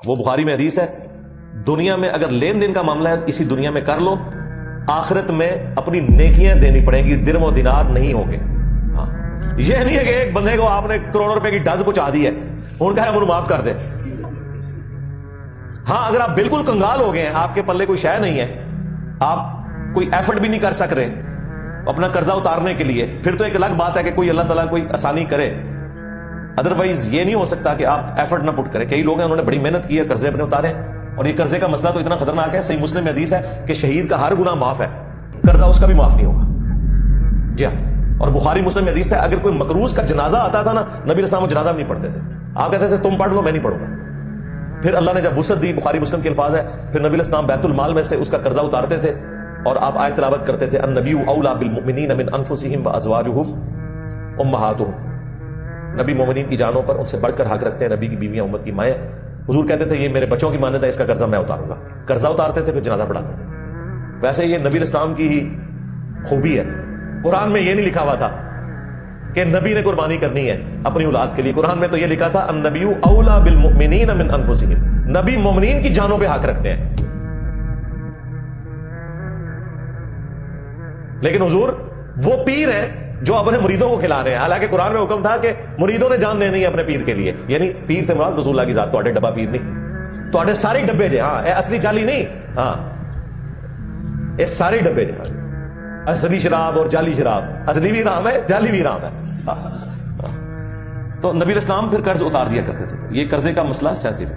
وہ بخاری میں حدیث ہے، دنیا میں اگر لین دین کا معاملہ ہے اسی دنیا میں کر لو، آخرت میں اپنی نیکیاں دینی پڑیں گی، درم و دینار نہیں ہوں گے۔ ہاں، یہ نہیں ہے کہ ایک بندے کو آپ نے کروڑوں روپے کی ڈز پہنچا دی ہے، ان کا ہے انہوں معاف کر دے۔ ہاں، اگر آپ بالکل کنگال ہو گئے ہیں، آپ کے پلے کوئی شے نہیں ہے، آپ کوئی ایفرٹ بھی نہیں کر سک رہے اپنا قرضہ اتارنے کے لیے، پھر تو ایک الگ بات ہے کہ کوئی اللہ تعالیٰ کوئی آسانی کرے، ادروائز یہ نہیں ہو سکتا کہ آپ ایفرٹ نہ پٹ کریں۔ کئی لوگ ہیں انہوں نے بڑی محنت کی ہے، قرضے اپنے اتارے، اور یہ قرضے کا مسئلہ تو اتنا خطرناک ہے، صحیح مسلم میں حدیث ہے کہ شہید کا ہر گناہ معاف ہے، قرضہ اس کا بھی معاف نہیں ہوگا۔ جی ہاں، اور بخاری مسلم میں حدیث ہے اگر کوئی مقروض کا جنازہ آتا تھا نا، نبی علیہ السلام وہ جنازہ بھی نہیں پڑھتے تھے، آپ کہتے تھے تم پڑھ لو میں نہیں پڑھوں گا۔ پھر اللہ نے جب وسعت دی، بخاری مسلم کے الفاظ ہے، پھر نبی علیہ السلام بیت المال میں سے اس کا قرضہ اتارتے تھے اور آپ آیت تلاوت کرتے تھے، النبی اولی بالمؤمنین من انفسہم وازواجہم امہاتہم، نبی مومنین کی جانوں پر ان سے بڑھ کر حق رکھتے ہیں، نبی کی بیویاں امت کی مائیں۔ حضور کہتے تھے یہ میرے بچوں کی مانند ہے، اس کا قرضہ میں اتاروں گا، قرضہ اتارتے تھے پھر جنازہ پڑھاتے تھے۔ ویسے یہ نبی علیہ السلام کی ہی خوبی ہے، قرآن میں یہ نہیں لکھا ہوا تھا کہ نبی نے قربانی کرنی ہے اپنی اولاد کے لیے، قرآن میں تو یہ لکھا تھا النبی اولی بالمؤمنین من انفسہم، نبی مومنین کی جانوں پہ حق رکھتے ہیں۔ لیکن حضور وہ پیر ہیں جو اپنے مریدوں کو کھلا رہے ہیں، حالانکہ قرآن میں حکم تھا کہ مریدوں نے جان دینی ہے اپنے پیر کے لیے، یعنی پیر سے مراد رسول اللہ کی ذات، تواڈے ڈبا پیر نہیں، تواڈے سارے ڈبے جے، ہاں اے اصلی جعلی نہیں، ہاں اے سارے ڈبے جے، اصلی شراب اور جعلی شراب، اصلی بھی حرام ہے جعلی بھی حرام ہے۔ تو نبی علیہ السلام پھر قرض اتار دیا کرتے تھے، تو یہ قرضے کا مسئلہ سینسٹیو ہے۔